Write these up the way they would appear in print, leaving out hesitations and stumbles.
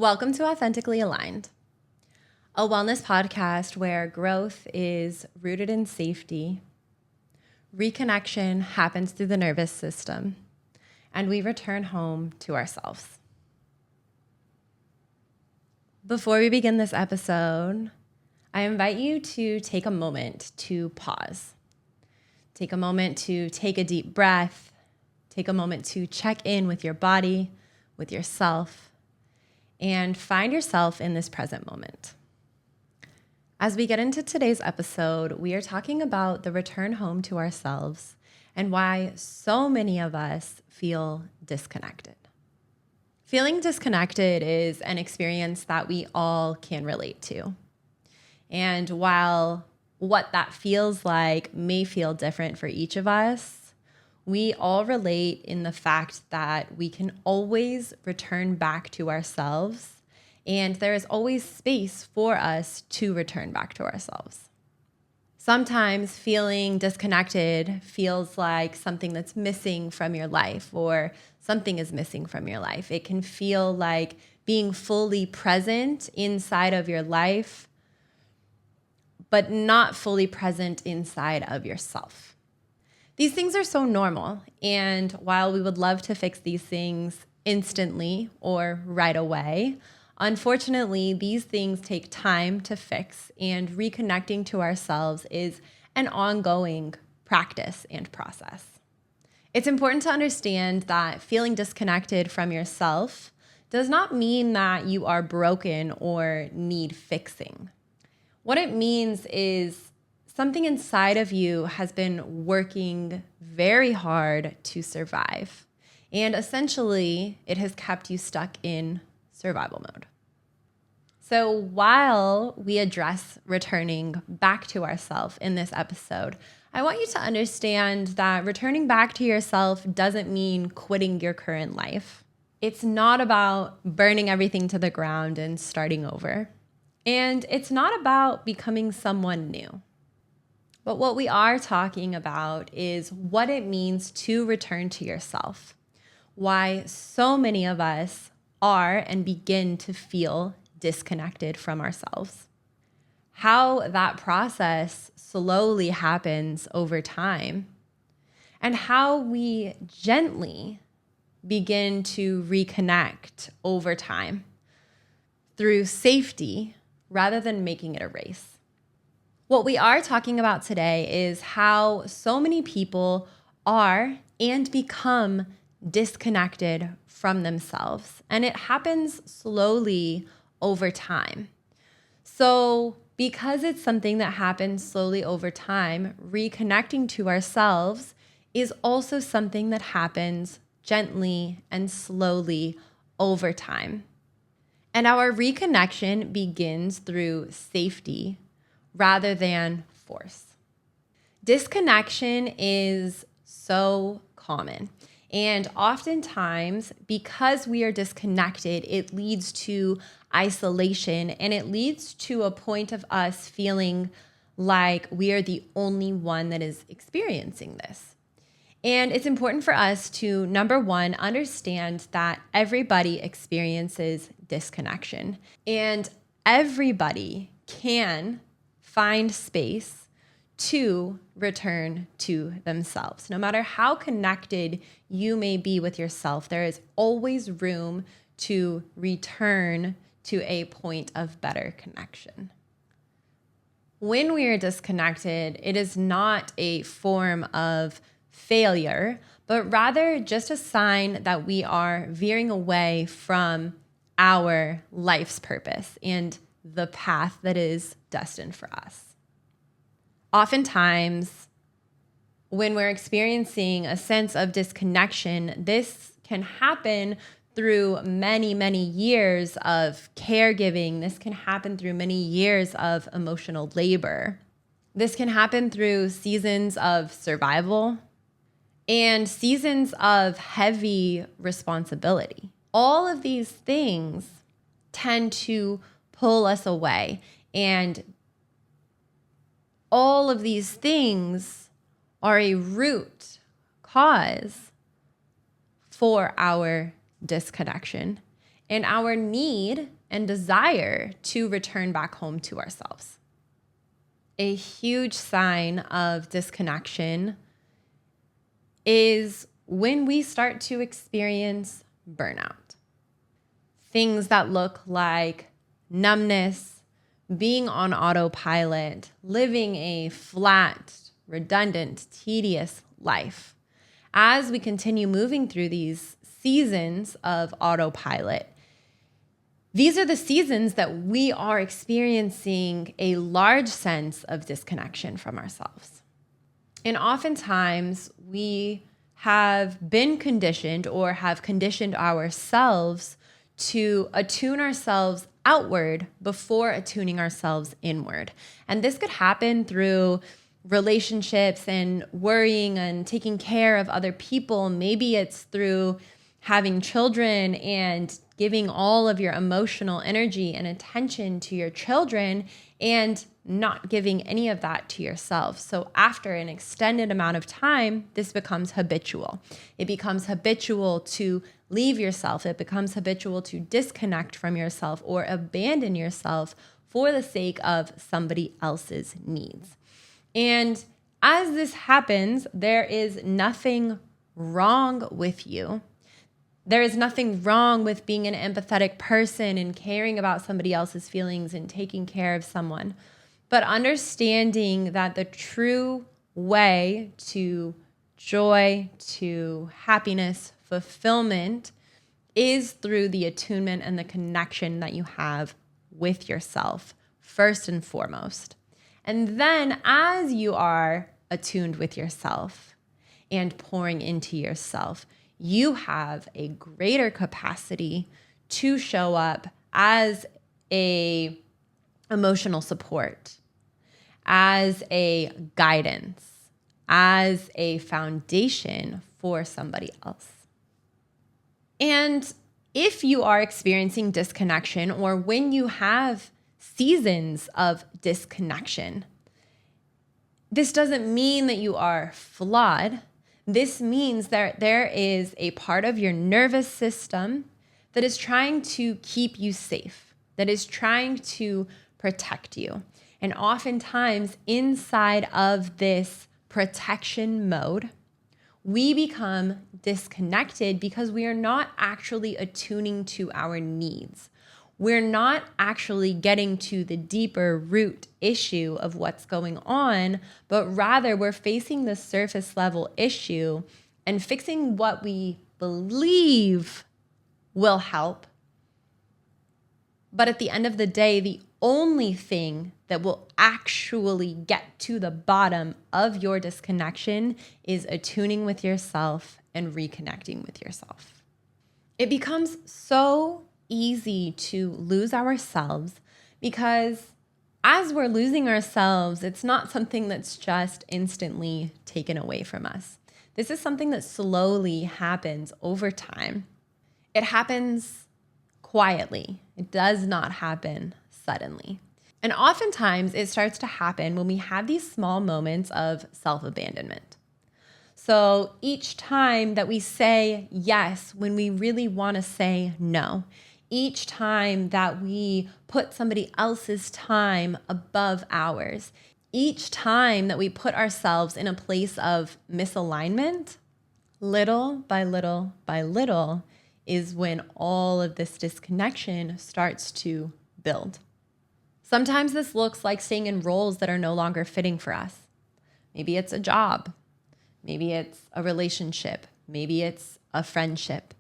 Welcome to Authentically Aligned, a wellness podcast where growth is rooted in safety, reconnection happens through the nervous system, and we return home to ourselves. Before we begin this episode, I invite you to take a moment to pause. Take a moment to take a deep breath. Take a moment to check in with your body, with yourself, and find yourself in this present moment. As we get into today's episode, we are talking about the return home to ourselves and why so many of us feel disconnected. Feeling disconnected is an experience that we all can relate to. And while what that feels like may feel different for each of us, we all relate in the fact that we can always return back to ourselves, and there is always space for us to return back to ourselves. Sometimes feeling disconnected feels like something that's missing from your life, or something is missing from your life. It can feel like being fully present inside of your life, but not fully present inside of yourself. These things are so normal, and while we would love to fix these things instantly or right away, unfortunately, these things take time to fix, and reconnecting to ourselves is an ongoing practice and process. It's important to understand that feeling disconnected from yourself does not mean that you are broken or need fixing. What it means is something inside of you has been working very hard to survive. And essentially, it has kept you stuck in survival mode. So while we address returning back to ourselves in this episode, I want you to understand that returning back to yourself doesn't mean quitting your current life. It's not about burning everything to the ground and starting over. And it's not about becoming someone new. But what we are talking about is what it means to return to yourself. Why so many of us are and begin to feel disconnected from ourselves. How that process slowly happens over time. And how we gently begin to reconnect over time through safety rather than making it a race. What we are talking about today is how so many people are and become disconnected from themselves. And it happens slowly over time. So because it's something that happens slowly over time, reconnecting to ourselves is also something that happens gently and slowly over time. And our reconnection begins through safety rather than force. Disconnection is so common. And oftentimes, because we are disconnected, it leads to isolation, and it leads to a point of us feeling like we are the only one that is experiencing this. And it's important for us to, number one, understand that everybody experiences disconnection, and everybody can find space to return to themselves. No matter how connected you may be with yourself, there is always room to return to a point of better connection. When we are disconnected, it is not a form of failure, but rather just a sign that we are veering away from our life's purpose and the path that is destined for us. Oftentimes, when we're experiencing a sense of disconnection, this can happen through many, many years of caregiving. This can happen through many years of emotional labor. This can happen through seasons of survival and seasons of heavy responsibility. All of these things tend to pull us away, and all of these things are a root cause for our disconnection and our need and desire to return back home to ourselves. A huge sign of disconnection is when we start to experience burnout. Things that look like numbness, being on autopilot, living a flat, redundant, tedious life. As we continue moving through these seasons of autopilot, these are the seasons that we are experiencing a large sense of disconnection from ourselves. And oftentimes we have been conditioned or have conditioned ourselves to attune ourselves outward before attuning ourselves inward. And this could happen through relationships and worrying and taking care of other people. Maybe it's through having children and giving all of your emotional energy and attention to your children and not giving any of that to yourself. So after an extended amount of time, this becomes habitual. It becomes habitual to leave yourself. It becomes habitual to disconnect from yourself or abandon yourself for the sake of somebody else's needs. And as this happens, there is nothing wrong with you. There is nothing wrong with being an empathetic person and caring about somebody else's feelings and taking care of someone. But understanding that the true way to joy, to happiness, fulfillment is through the attunement and the connection that you have with yourself, first and foremost. And then as you are attuned with yourself and pouring into yourself, you have a greater capacity to show up as a emotional support, as a guidance, as a foundation for somebody else. And if you are experiencing disconnection or when you have seasons of disconnection, this doesn't mean that you are flawed. This means that there is a part of your nervous system that is trying to keep you safe, that is trying to protect you. And oftentimes inside of this protection mode, we become disconnected because we are not actually attuning to our needs. We're not actually getting to the deeper root issue of what's going on, but rather we're facing the surface level issue and fixing what we believe will help. But at the end of the day, the only thing that will actually get to the bottom of your disconnection is attuning with yourself and reconnecting with yourself. It becomes so easy to lose ourselves because as we're losing ourselves, it's not something that's just instantly taken away from us. This is something that slowly happens over time. It happens quietly. It does not happen suddenly. And oftentimes it starts to happen when we have these small moments of self-abandonment. So each time that we say yes when we really want to say no, each time that we put somebody else's time above ours, each time that we put ourselves in a place of misalignment, little by little by little is when all of this disconnection starts to build. Sometimes this looks like staying in roles that are no longer fitting for us. Maybe it's a job. Maybe it's a relationship. Maybe it's a friendship.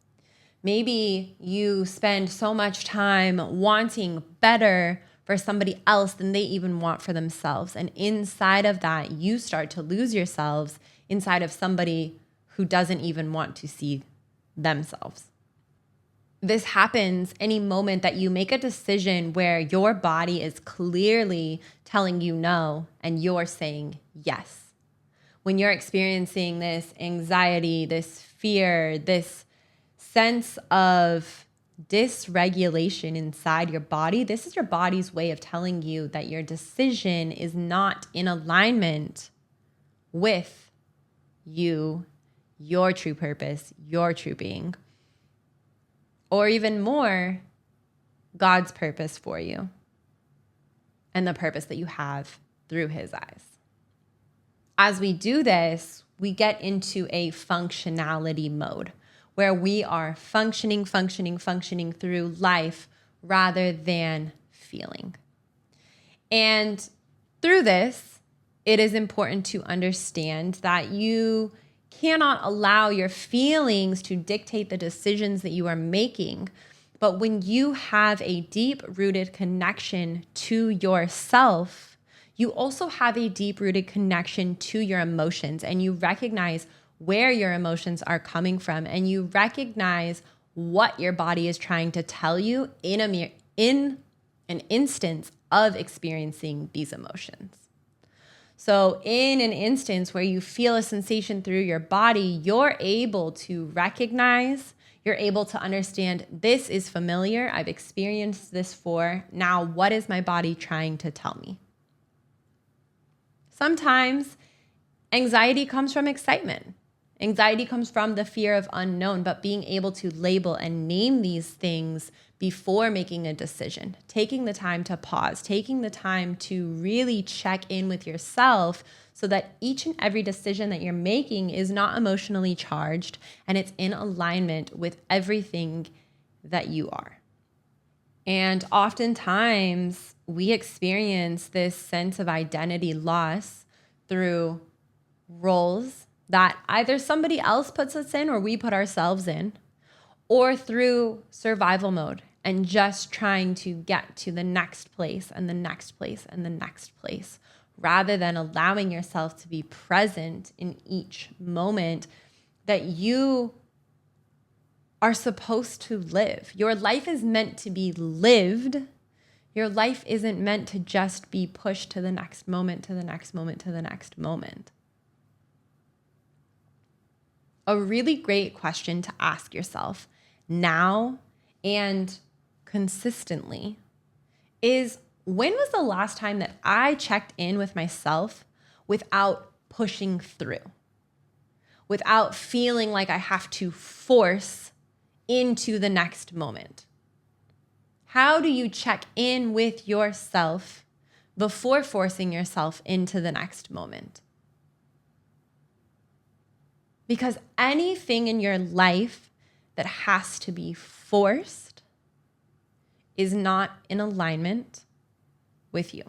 Maybe you spend so much time wanting better for somebody else than they even want for themselves. And inside of that, you start to lose yourselves inside of somebody who doesn't even want to see themselves. This happens any moment that you make a decision where your body is clearly telling you no and you're saying yes. When you're experiencing this anxiety, this fear, this sense of dysregulation inside your body, this is your body's way of telling you that your decision is not in alignment with you, your true purpose, your true being. Or even more, God's purpose for you and the purpose that you have through his eyes. As we do this, we get into a functionality mode where we are functioning through life rather than feeling. And through this, it is important to understand that you cannot allow your feelings to dictate the decisions that you are making. But when you have a deep-rooted connection to yourself, you also have a deep-rooted connection to your emotions, and you recognize where your emotions are coming from, and you recognize what your body is trying to tell you in an instance of experiencing these emotions. So in an instance where you feel a sensation through your body, you're able to recognize, you're able to understand, this is familiar, I've experienced this before. Now, what is my body trying to tell me? Sometimes anxiety comes from excitement. Anxiety comes from the fear of unknown, but being able to label and name these things before making a decision, taking the time to pause, taking the time to really check in with yourself so that each and every decision that you're making is not emotionally charged and it's in alignment with everything that you are. And oftentimes we experience this sense of identity loss through roles that either somebody else puts us in or we put ourselves in, or through survival mode and just trying to get to the next place and the next place and the next place, rather than allowing yourself to be present in each moment that you are supposed to live. Your life is meant to be lived. Your life isn't meant to just be pushed to the next moment, to the next moment, to the next moment. A really great question to ask yourself now and consistently is, when was the last time that I checked in with myself without pushing through, without feeling like I have to force into the next moment? How do you check in with yourself before forcing yourself into the next moment? Because anything in your life that has to be forced is not in alignment with you.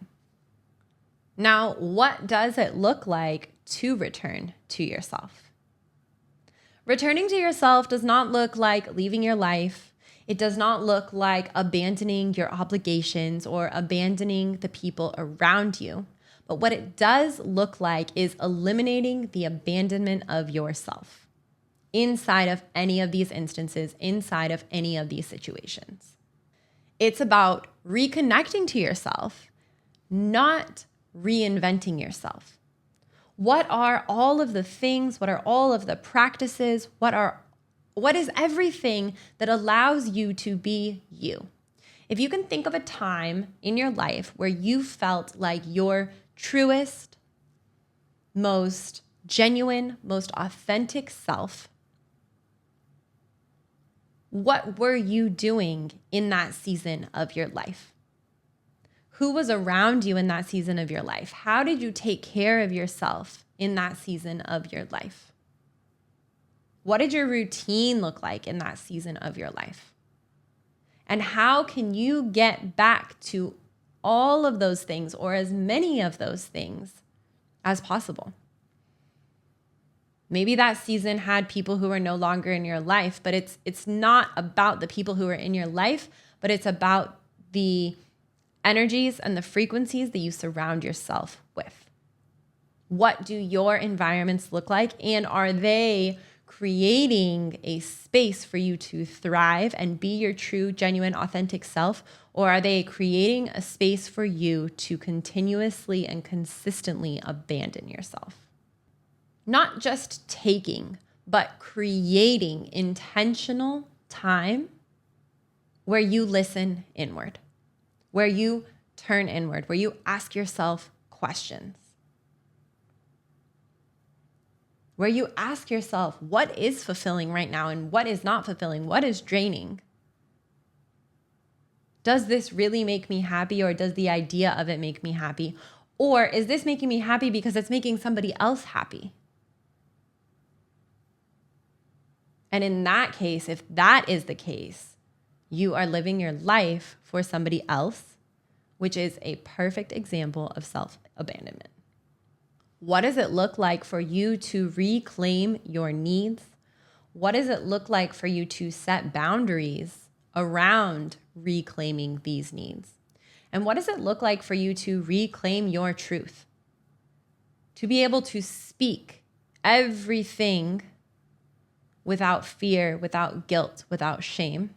Now, what does it look like to return to yourself? Returning to yourself does not look like leaving your life. It does not look like abandoning your obligations or abandoning the people around you. But what it does look like is eliminating the abandonment of yourself inside of any of these instances, inside of any of these situations. It's about reconnecting to yourself, not reinventing yourself. What are all of the things? What are all of the practices? What is everything that allows you to be you? If you can think of a time in your life where you felt like your truest, most genuine, most authentic self, what were you doing in that season of your life? Who was around you in that season of your life? How did you take care of yourself in that season of your life? What did your routine look like in that season of your life? And how can you get back to all of those things, or as many of those things as possible? Maybe that season had people who are no longer in your life, but it's not about the people who are in your life, but it's about the energies and the frequencies that you surround yourself with. What do your environments look like? And are they creating a space for you to thrive and be your true, genuine, authentic self? Or are they creating a space for you to continuously and consistently abandon yourself? Not just taking, but creating intentional time where you listen inward, where you turn inward, where you ask yourself questions, where you ask yourself, what is fulfilling right now and what is not fulfilling? What is draining? Does this really make me happy, or does the idea of it make me happy? Or is this making me happy because it's making somebody else happy? And in that case, if that is the case, you are living your life for somebody else, which is a perfect example of self-abandonment. What does it look like for you to reclaim your needs? What does it look like for you to set boundaries around reclaiming these needs? And what does it look like for you to reclaim your truth? To be able to speak everything without fear, without guilt, without shame,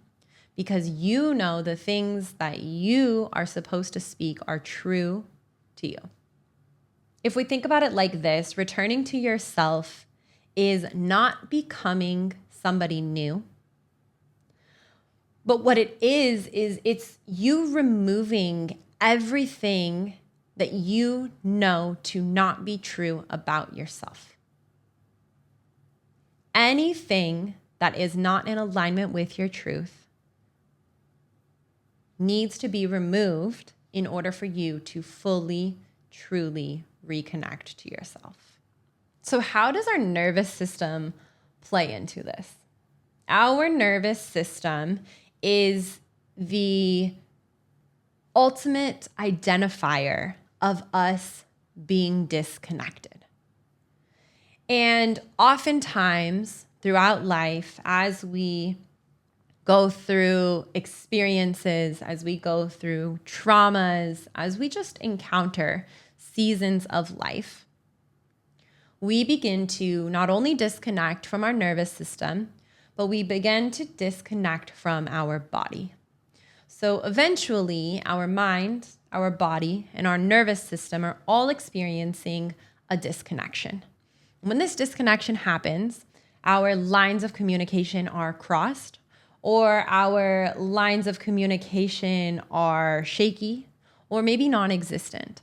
because you know the things that you are supposed to speak are true to you. If we think about it like this, returning to yourself is not becoming somebody new. But what it is it's you removing everything that you know to not be true about yourself. Anything that is not in alignment with your truth needs to be removed in order for you to fully, truly reconnect to yourself. So how does our nervous system play into this? Our nervous system is the ultimate identifier of us being disconnected. And oftentimes throughout life, as we go through experiences, as we go through traumas, as we just encounter seasons of life, we begin to not only disconnect from our nervous system, but we begin to disconnect from our body. So eventually, our mind, our body, and our nervous system are all experiencing a disconnection. When this disconnection happens, our lines of communication are crossed, or our lines of communication are shaky, or maybe non-existent.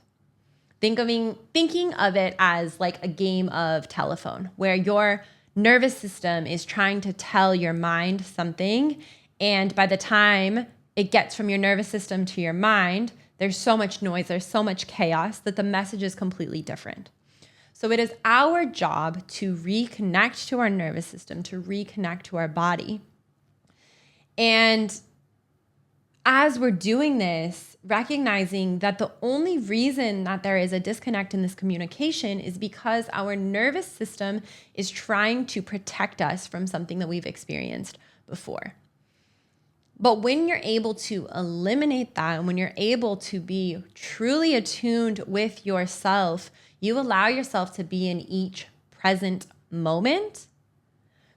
Thinking of it as like a game of telephone, where your nervous system is trying to tell your mind something, and by the time it gets from your nervous system to your mind, there's so much noise, there's so much chaos that the message is completely different. So it is our job to reconnect to our nervous system, to reconnect to our body. And as we're doing this, recognizing that the only reason that there is a disconnect in this communication is because our nervous system is trying to protect us from something that we've experienced before. But when you're able to eliminate that, and when you're able to be truly attuned with yourself, you allow yourself to be in each present moment,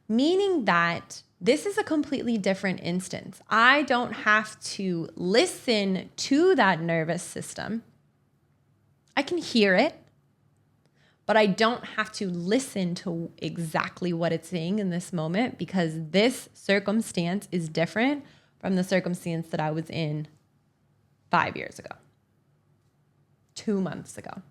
meaning that this is a completely different instance. I don't have to listen to that nervous system. I can hear it, but I don't have to listen to exactly what it's saying in this moment, because this circumstance is different from the circumstance that I was in 5 years ago, 2 months ago.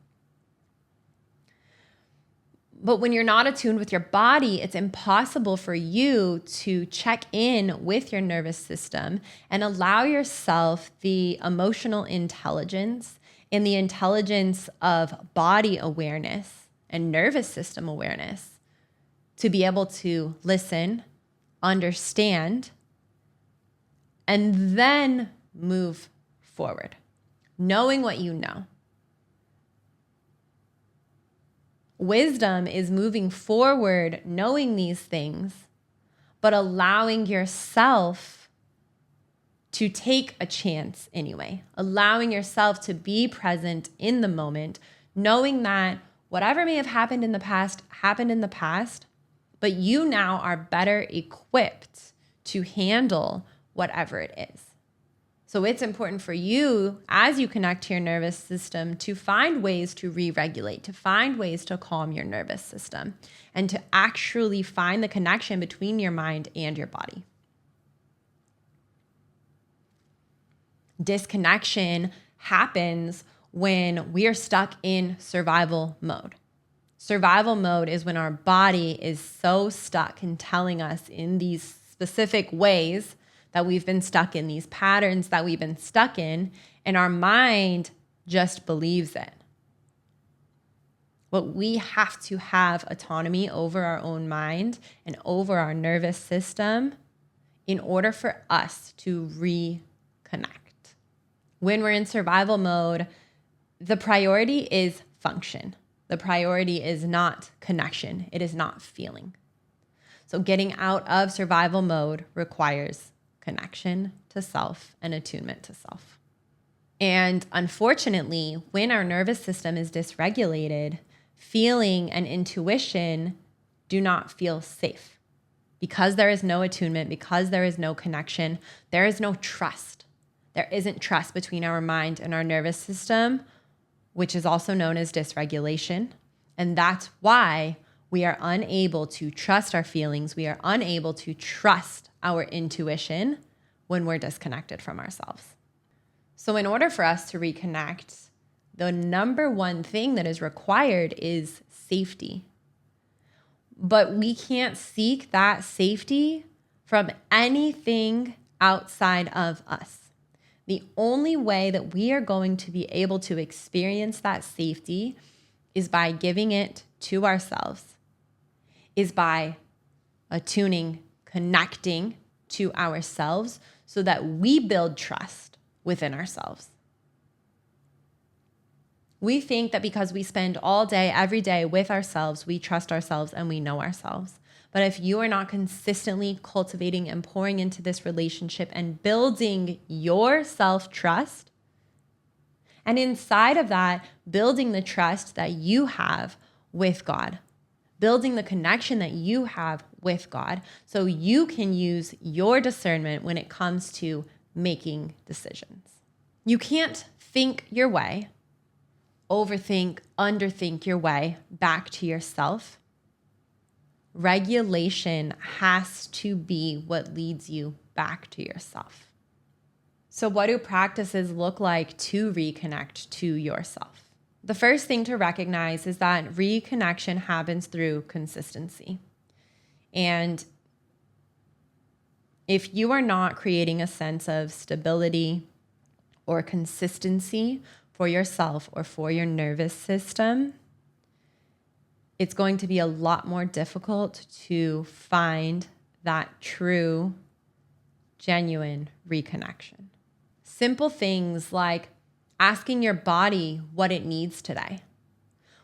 But when you're not attuned with your body, it's impossible for you to check in with your nervous system and allow yourself the emotional intelligence and the intelligence of body awareness and nervous system awareness to be able to listen, understand, and then move forward, knowing what you know. Wisdom is moving forward, knowing these things, but allowing yourself to take a chance anyway, allowing yourself to be present in the moment, knowing that whatever may have happened in the past, but you now are better equipped to handle whatever it is. So it's important for you, as you connect to your nervous system, to find ways to re-regulate, to find ways to calm your nervous system, and to actually find the connection between your mind and your body. Disconnection happens when we are stuck in survival mode. Survival mode is when our body is so stuck in telling us in these specific ways that we've been stuck in, these patterns that we've been stuck in, and our mind just believes it. But we have to have autonomy over our own mind and over our nervous system in order for us to reconnect. When we're in survival mode, the priority is function. The priority is not connection. It is not feeling. So getting out of survival mode requires connection to self and attunement to self. And unfortunately, when our nervous system is dysregulated, feeling and intuition do not feel safe. Because there is no attunement, because there is no connection, there is no trust. There isn't trust between our mind and our nervous system, which is also known as dysregulation. And that's why we are unable to trust our feelings. We are unable to trust our intuition when we're disconnected from ourselves. So in order for us to reconnect, the number one thing that is required is safety. But we can't seek that safety from anything outside of us. The only way that we are going to be able to experience that safety is by giving it to ourselves, is by attuning, connecting to ourselves so that we build trust within ourselves. We think that because we spend all day, every day with ourselves, we trust ourselves and we know ourselves. But if you are not consistently cultivating and pouring into this relationship and building your self-trust, and inside of that, building the trust that you have with God, building the connection that you have with God, so you can use your discernment when it comes to making decisions. You can't think your way, overthink, underthink your way back to yourself. Regulation has to be what leads you back to yourself. So what do practices look like to reconnect to yourself? The first thing to recognize is that reconnection happens through consistency. And if you are not creating a sense of stability or consistency for yourself or for your nervous system, it's going to be a lot more difficult to find that true, genuine reconnection. Simple things like asking your body what it needs today.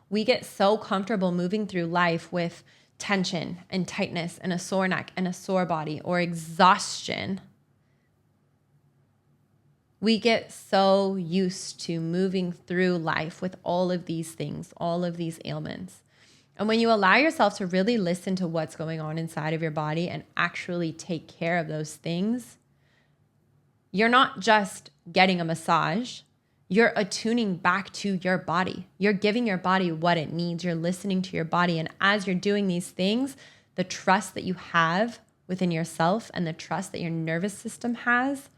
We get so comfortable moving through life with tension and tightness and a sore neck and a sore body or exhaustion. We get so used to moving through life with all of these things, all of these ailments. And when you allow yourself to really listen to what's going on inside of your body and actually take care of those things, you're not just getting a massage, you're attuning back to your body. You're giving your body what it needs. You're listening to your body. And as you're doing these things, the trust that you have within yourself and the trust that your nervous system has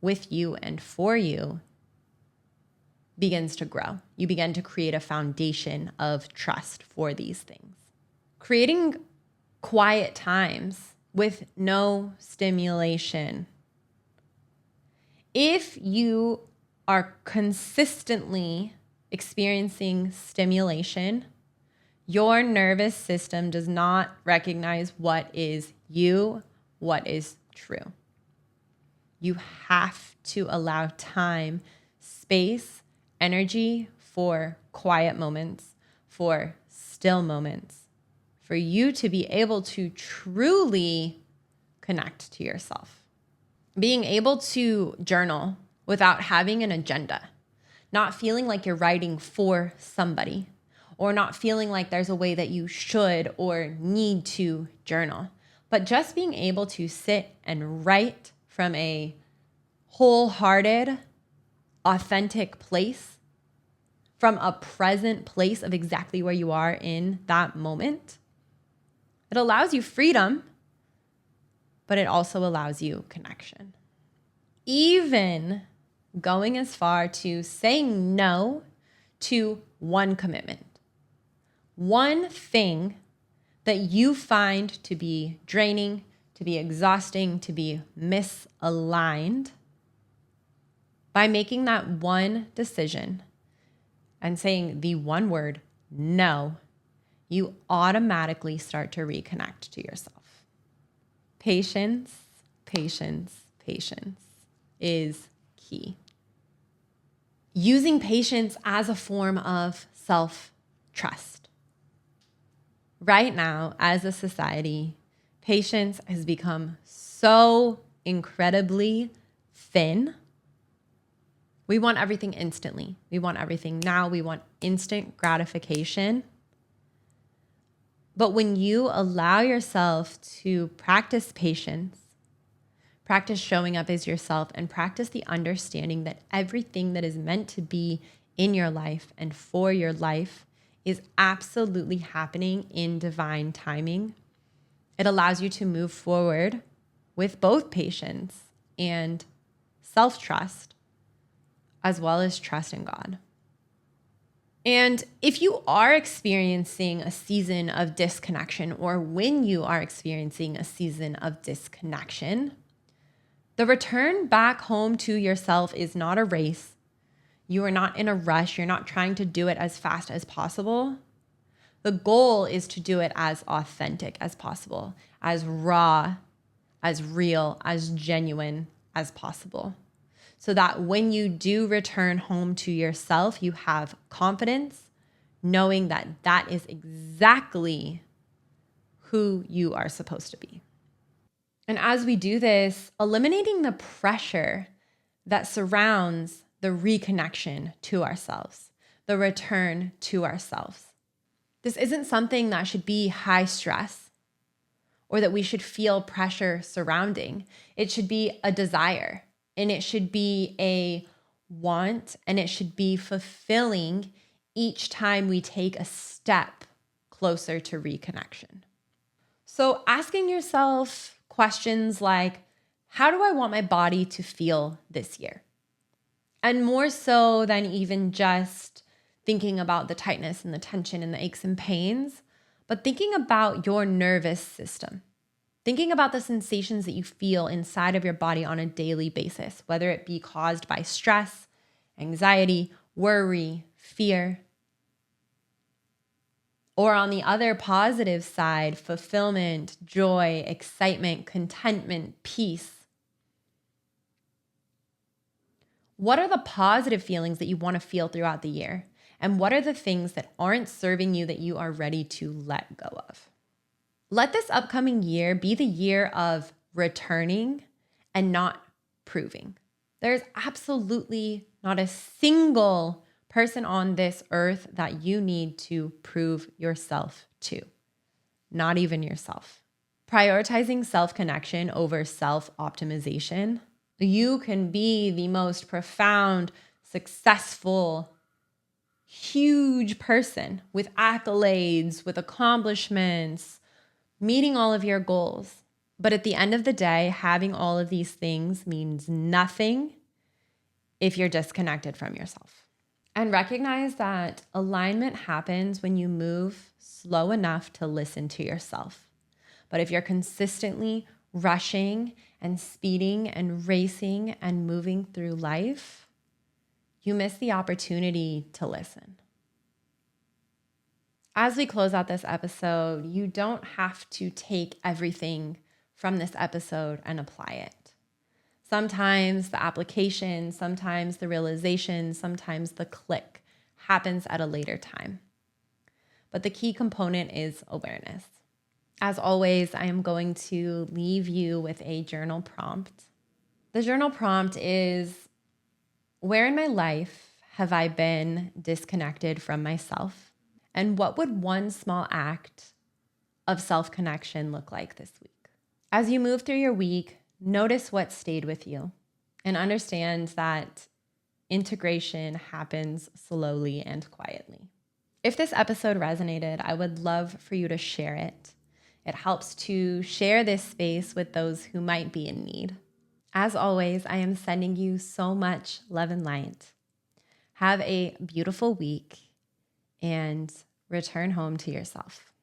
with you and for you begins to grow. You begin to create a foundation of trust for these things. Creating quiet times with no stimulation. If you are consistently experiencing stimulation, your nervous system does not recognize what is you, what is true. You have to allow time, space, energy for quiet moments, for still moments, for you to be able to truly connect to yourself. Being able to journal without having an agenda, not feeling like you're writing for somebody, or not feeling like there's a way that you should or need to journal, but just being able to sit and write from a wholehearted, authentic place, from a present place of exactly where you are in that moment. It allows you freedom, but it also allows you connection. Even going as far to saying no to one commitment, one thing that you find to be draining, to be exhausting, to be misaligned, by making that one decision and saying the one word, no, you automatically start to reconnect to yourself. Patience, patience, patience is key. Using patience as a form of self-trust. Right now, as a society, patience has become so incredibly thin. We want everything instantly. We want everything now. We want instant gratification. But when you allow yourself to practice patience, practice showing up as yourself, and practice the understanding that everything that is meant to be in your life and for your life is absolutely happening in divine timing, it allows you to move forward with both patience and self-trust, as well as trust in God. And if you are experiencing a season of disconnection, or when you are experiencing a season of disconnection, the return back home to yourself is not a race. You are not in a rush. You're not trying to do it as fast as possible. The goal is to do it as authentic as possible, as raw, as real, as genuine as possible. So that when you do return home to yourself, you have confidence, knowing that that is exactly who you are supposed to be. And as we do this, eliminating the pressure that surrounds the reconnection to ourselves, the return to ourselves. This isn't something that should be high stress or that we should feel pressure surrounding. It should be a desire, and it should be a want, and it should be fulfilling each time we take a step closer to reconnection. So asking yourself questions like, how do I want my body to feel this year? And more so than even just thinking about the tightness and the tension and the aches and pains, but thinking about your nervous system, thinking about the sensations that you feel inside of your body on a daily basis, whether it be caused by stress, anxiety, worry, fear, or on the other positive side, fulfillment, joy, excitement, contentment, peace. What are the positive feelings that you want to feel throughout the year? And what are the things that aren't serving you that you are ready to let go of? Let this upcoming year be the year of returning and not proving. There's absolutely not a single person on this earth that you need to prove yourself to, not even yourself. Prioritizing self-connection over self-optimization. You can be the most profound, successful, huge person with accolades, with accomplishments, meeting all of your goals. But at the end of the day, having all of these things means nothing if you're disconnected from yourself. And recognize that alignment happens when you move slow enough to listen to yourself. But if you're consistently rushing and speeding and racing and moving through life, you miss the opportunity to listen. As we close out this episode, you don't have to take everything from this episode and apply it. Sometimes the application, sometimes the realization, sometimes the click happens at a later time. But the key component is awareness. As always, I am going to leave you with a journal prompt. The journal prompt is, where in my life have I been disconnected from myself? And what would one small act of self-connection look like this week? As you move through your week, notice what stayed with you and understand that integration happens slowly and quietly. If this episode resonated, I would love for you to share it. It helps to share this space with those who might be in need. As always, I am sending you so much love and light. Have a beautiful week and return home to yourself.